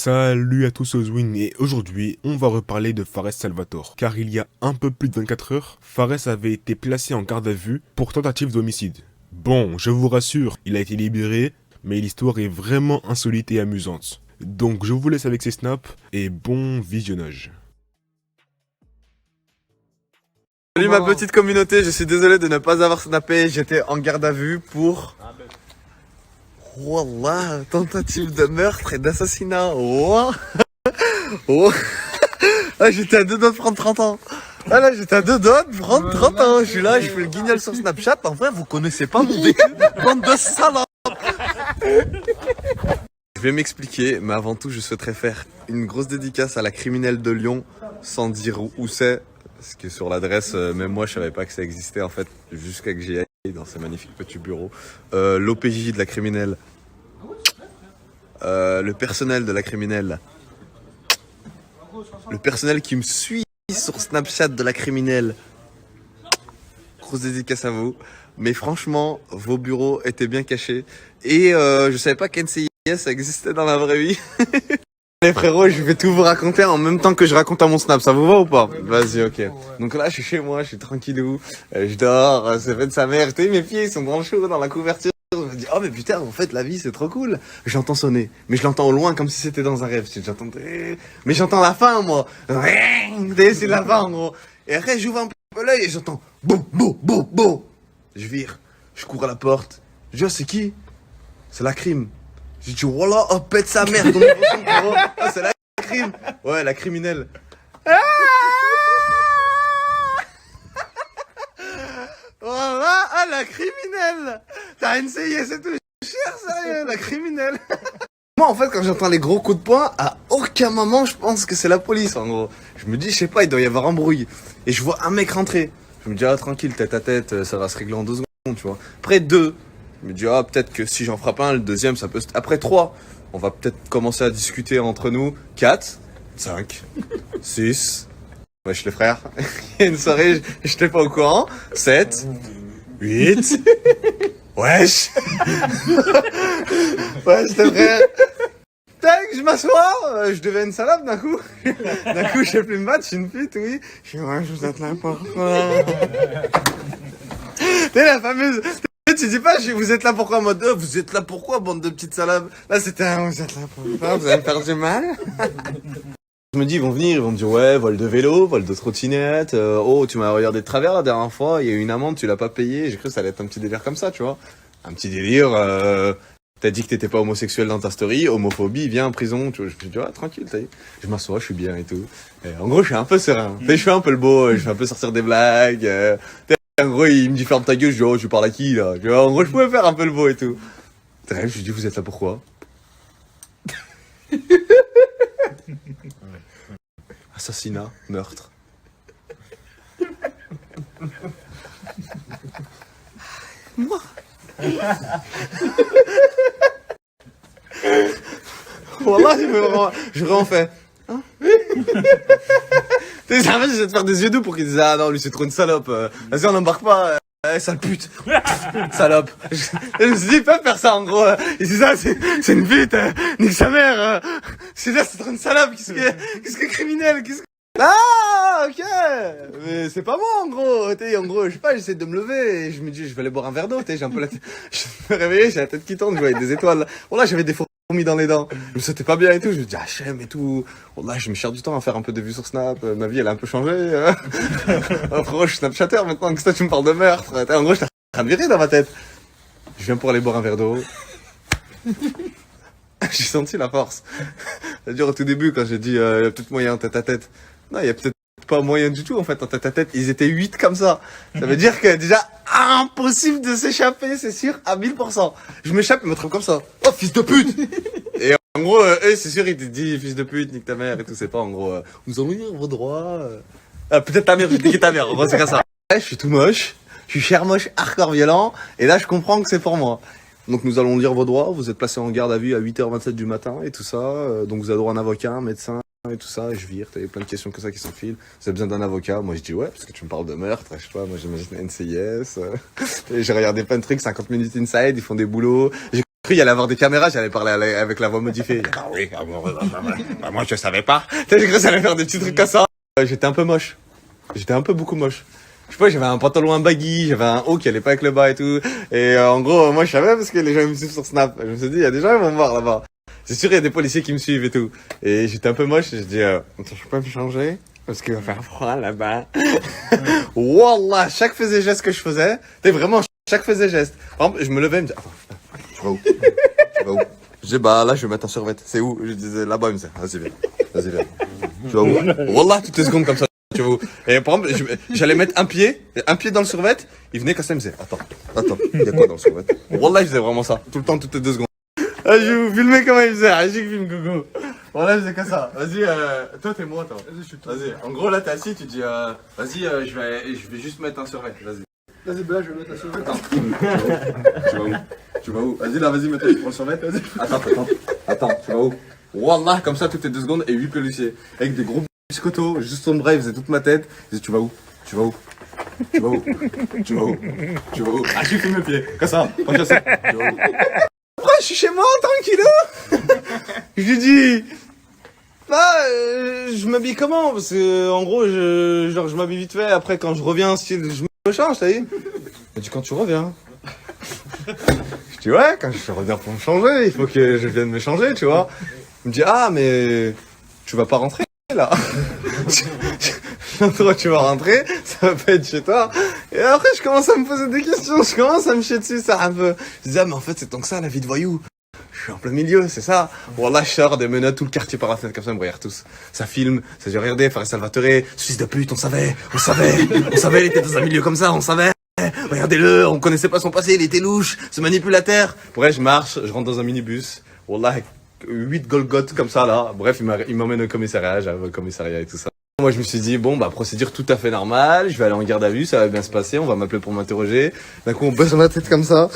Salut à tous Ozwin et aujourd'hui on va reparler de Fares Salvatore car il y a un peu plus de 24 heures, Fares avait été placé en garde à vue pour tentative d'homicide. Bon, je vous rassure, il a été libéré, mais l'histoire est vraiment insolite et amusante. Donc je vous laisse avec ces snaps et bon visionnage. Salut ma petite communauté, je suis désolé de ne pas avoir snappé, j'étais en garde à vue pour... Wallah, tentative de meurtre et d'assassinat. Oh. Oh. Ah, j'étais à deux doigts de prendre 30 ans. Ah là, j'étais à deux doigts de prendre 30 ans. Je suis là, je fais le guignol sur Snapchat. En vrai, vous connaissez pas mon vécu. Bande de salopes. Je vais m'expliquer, mais avant tout, je souhaiterais faire une grosse dédicace à la criminelle de Lyon, sans dire où c'est. Parce que sur l'adresse, même moi, je savais pas que ça existait en fait, jusqu'à que j'y aille dans ces magnifiques petits bureaux. L'OPJ de la criminelle, le personnel de la criminelle, le personnel qui me suit sur Snapchat de la criminelle. Grosse dédicace à vous. Mais franchement, vos bureaux étaient bien cachés. Et je savais pas qu'NCIS existait dans la vraie vie. Les frérots, je vais tout vous raconter en même temps que je raconte à mon snap, ça vous va ou pas? Vas-y, ok. Donc là, je suis chez moi, je suis tranquillou, je dors, c'est fait de sa mère, tu sais, mes pieds ils sont dans le chaud, dans la couverture. Je me dis, oh mais putain, en fait, la vie c'est trop cool. J'entends sonner, mais je l'entends au loin comme si c'était dans un rêve. J'entends, mais j'entends la fin, moi. C'est la fin, en gros. Et après, j'ouvre un peu l'œil et j'entends, boum, boum, boum, boum. Je vire, je cours à la porte. Je dis, oh, c'est qui? C'est la crime. J'ai dit, voilà, oh, pète sa mère, ton nouveau son, frérot. Ah, c'est la crime. Ouais, la criminelle. Voilà, ah, la criminelle. T'as NCIS, c'est tout cher, sérieux, la criminelle. Moi, en fait, quand j'entends les gros coups de poing, à aucun moment, je pense que c'est la police, en gros. Je me dis, je sais pas, il doit y avoir embrouille. Et je vois un mec rentrer. Je me dis, ah, tranquille, tête à tête, ça va se régler en 2 secondes, tu vois. Après 2. Je me dis, ah, peut-être que si j'en frappe un, le deuxième, ça peut... Après 3, on va peut-être commencer à discuter entre nous. 4, 5, 6... Wesh les frères, il y a une soirée, j'étais pas au courant. 7, 8... Wesh. Wesh les frères. Tac, je m'assois, je deviens une salope d'un coup. D'un coup, je sais plus me battre, je suis une pute, oui. Je suis, ouais, je vous êtes là pourquoi? T'es la fameuse... Tu dis pas, vous êtes là pourquoi en mode, vous êtes là pourquoi, bande de petites salades? Là, c'était un, vous êtes là pourquoi, vous allez me faire du mal? Je me dis, ils vont venir, ils vont me dire, ouais, vol de vélo, vol de trottinette, oh, tu m'as regardé de travers la dernière fois, il y a eu une amende, tu l'as pas payé, j'ai cru que ça allait être un petit délire comme ça, tu vois. Un petit délire, t'as dit que t'étais pas homosexuel dans ta story, homophobie, viens en prison, tu vois. Je me dis, ouais, tranquille, t'as dit. Je m'assois, je suis bien et tout. Et en gros, je suis un peu serein. Je fais un peu le beau, je fais un peu sortir des blagues, en gros, il me dit ferme ta gueule, je dis oh, tu parles à qui là? En gros, je pouvais faire un peu le beau et tout. Bref, je lui dis vous êtes là pourquoi? Assassinat, meurtre. Moi. Voilà, je refais. Hein? En fait, j'essaie de faire des yeux doux pour qu'ils disent ah non lui c'est trop une salope, vas-y on n'embarque pas, sale pute. Salope. Je me suis dit ils peuvent faire ça en gros, ils disent ah c'est une pute, nique sa mère, c'est là c'est trop une salope, qu'est-ce que criminel, qu'est-ce que... Ah ok, mais c'est pas moi en gros, en gros je sais pas, j'essaie de me lever et je me dis je vais aller boire un verre d'eau, j'ai un peu la tête, je me réveillais, j'ai la tête qui tourne, je voyais des étoiles, voilà j'avais des fourmis dans les dents, je me sentais pas bien et tout, je me dis HM et tout, voilà je me cherche du temps à faire un peu de vues sur Snap, ma vie elle a un peu changé, frérot je suis Snapchatter maintenant, que toi tu me parles de meurtre, en gros j'étais en train de virer dans ma tête, je viens pour aller boire un verre d'eau. J'ai senti la force. C'est-à-dire au tout début quand j'ai dit il y a peut-être moyen en tête à tête. Non, il y a peut-être pas moyen du tout en fait en tête à tête. Ils étaient 8 comme ça. Ça veut dire que déjà impossible de s'échapper, c'est sûr, à 1000%. Je m'échappe, ils me trouvent comme ça. Oh fils de pute. Et en gros, eux c'est sûr ils te disent fils de pute, nique ta mère et tout, c'est pas en gros. Nous allons lire vos droits. Peut-être ta mère, je vais niquer ta mère. En gros c'est comme ça. Je suis tout moche. Je suis cher moche, hardcore violent. Et là je comprends que c'est pour moi. Donc nous allons lire vos droits, vous êtes placé en garde à vue à 8h27 du matin et tout ça, donc vous avez droit à un avocat, un médecin et tout ça, et je vire, t'avais plein de questions comme ça qui s'enfilent, vous avez besoin d'un avocat, moi je dis ouais, parce que tu me parles de meurtre, je sais pas, moi j'imagine NCIS, et j'ai regardé plein de trucs, 50 minutes inside, ils font des boulots, j'ai cru qu'il allait avoir des caméras, j'allais parler avec la voix modifiée. Ah oui, moi je savais pas. J'ai cru que ça allait faire des petits trucs comme ça. J'étais un peu moche. J'étais un peu beaucoup moche. Je sais pas, j'avais un pantalon, un baggy, j'avais un haut qui allait pas avec le bas et tout. Et en gros, moi je savais parce que les gens me suivent sur Snap. Je me suis dit, il y a des gens qui vont me voir là-bas. C'est sûr, il y a des policiers qui me suivent et tout. Et j'étais un peu moche, j'ai dit, je peux me changer parce qu'il va faire froid là-bas. Wallah, chaque faisait geste que je faisais, vraiment chaque faisait geste. Par exemple, je me levais et me disais, attends, tu vas où? Tu vas où? Je dis, bah là, je vais mettre un survêt. C'est où? Je disais, là-bas, il me disait, vas-y, viens. Vas-y, viens. Tu vas où? Wallah, toutes les secondes comme ça. Tu vois. Et par exemple, j'allais mettre un pied dans le survêt, il venait comme ça, il me disait, attends, il y a quoi dans le survêt? Wallah, il faisait vraiment ça. Tout le temps, toutes les 2 secondes. Ah, je vais vous filmer comment il faisait. Ah, j'ai filme Gogo. Voilà, il faisait comme ça. Vas-y, toi, t'es moi, toi. Vas-y, en gros, là, t'es assis, tu dis, vas-y, je vais juste mettre un survêt. Vas-y. Vas-y, ben là, je vais mettre un survêt. Tu vas où? Tu vas où? Vas-y, là, vas-y, mets-toi, tu prends le survêt. Vas-y. Attends, tu vas où? Wallah, comme ça, toutes les 2 secondes, et 8 policiers. Avec des gros biscottos, juste son bras, il faisait toute ma tête. Il disait, tu vas où? Tu vas où? Tu vas où? Tu vas où? Tu vas où? Ah, j'ai fait mes pieds. Comme ça. Tu vas où? Après, je suis chez moi, tranquillou. Je lui dis, bah, je m'habille comment? Parce que, en gros, je m'habille vite fait. Après, quand je reviens, je me change, t'as dit? Il m'a dit, quand tu reviens? Je dis, ouais, quand je reviens pour me changer, il faut que je vienne me changer, tu vois. Il me dit, ah, mais tu vas pas rentrer, là. Tu vas rentrer, ça va pas être chez toi. Et après, je commence à me poser des questions, je commence à me chier dessus, ça un peu. Je dis, ah, mais en fait, c'est tant que ça, la vie de voyou. Je suis en plein milieu, c'est ça. Voilà, je sors des menottes, tout le quartier par la fenêtre, comme ça, ils me regardent tous. Ça filme, ça dit, regardez, Fares Salvatore, ce fils de pute, on savait, il était dans un milieu comme ça, on savait. Regardez-le, on connaissait pas son passé, il était louche, ce manipulateur. Bref, je marche, je rentre dans un minibus. Wallah, 8 Golgoth comme ça, là. Bref, il m'emmène au commissariat, j'arrive au commissariat et tout ça. Moi, je me suis dit, bon, bah, procédure tout à fait normale, je vais aller en garde à vue, ça va bien se passer, on va m'appeler pour m'interroger. D'un coup, on baisse ma tête comme ça.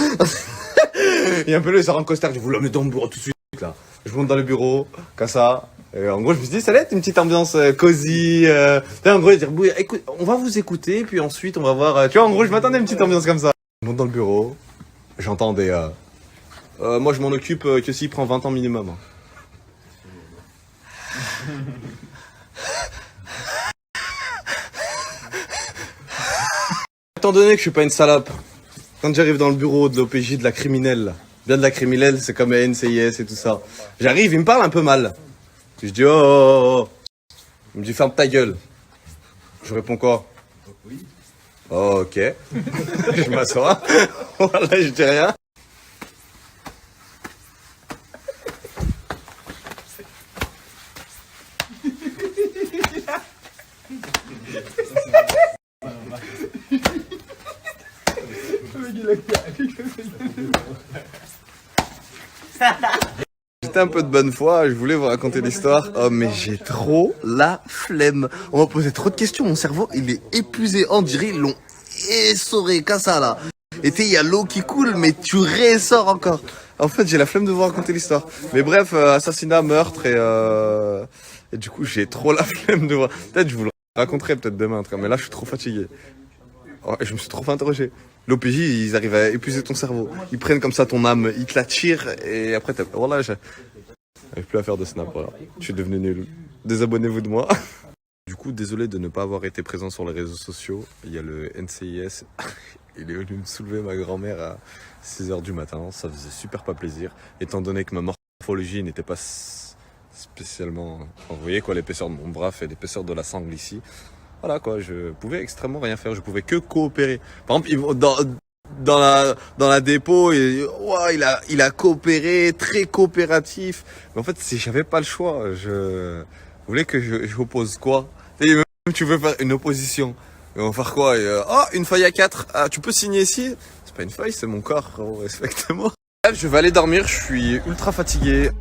Il y a un peu là, il sort en costard, je dis, vous la mettez dans le bureau tout de suite, là. Je monte dans le bureau, comme ça. Et en gros, je me suis dit, ça allait être une petite ambiance cosy. En gros, dire, écoute, on va vous écouter, puis ensuite, on va voir. Tu vois, en gros, je m'attendais à une petite ambiance comme ça. Je monte dans le bureau, j'entends des. Moi, je m'en occupe que s'il prend 20 ans minimum. Étant donné que je suis pas une salope, quand j'arrive dans le bureau de l'OPJ de la criminelle, bien de la criminelle, c'est comme NCIS et tout ça. J'arrive, il me parle un peu mal. Je dis, oh. Il me dit, ferme ta gueule. Je réponds quoi? Oui. Oh, ok. Je m'assois. Voilà, je dis rien. J'étais un peu de bonne foi, je voulais vous raconter l'histoire. Oh, mais j'ai trop la flemme. On m'a posé trop de questions, mon cerveau, il est épuisé. On dirait ils l'ont essoré, comme ça, là. Et il y a l'eau qui coule, mais tu ressors encore. En fait, j'ai la flemme de vous raconter l'histoire. Mais bref, assassinat, meurtre et du coup, j'ai trop la flemme de voir. Peut-être je vous le raconterai peut-être demain, mais là, je suis trop fatigué. Oh, je me suis trop fait interroger. L'OPJ, ils arrivent à épuiser ton cerveau. Ils prennent comme ça ton âme, ils te la tirent et après, voilà, j'arrive plus à faire de snap, voilà. Je suis devenu nul. Désabonnez-vous de moi. Du coup, désolé de ne pas avoir été présent sur les réseaux sociaux. Il y a le NCIS. Il est venu me soulever ma grand-mère à 6h du matin. Ça faisait super pas plaisir. Étant donné que ma morphologie n'était pas spécialement... Vous voyez quoi, l'épaisseur de mon bras fait l'épaisseur de la sangle ici. Voilà quoi, je pouvais extrêmement rien faire. Je pouvais que coopérer. Par exemple, dans la dépôt, il a coopéré, très coopératif. Mais en fait, j'avais pas le choix. Vous voulez que j'oppose quoi? Et même tu veux faire une opposition. Et on va faire quoi? Une feuille A4. Ah, tu peux signer ici? C'est pas une feuille, c'est mon corps. Respecte-moi. Je vais aller dormir, je suis ultra fatigué.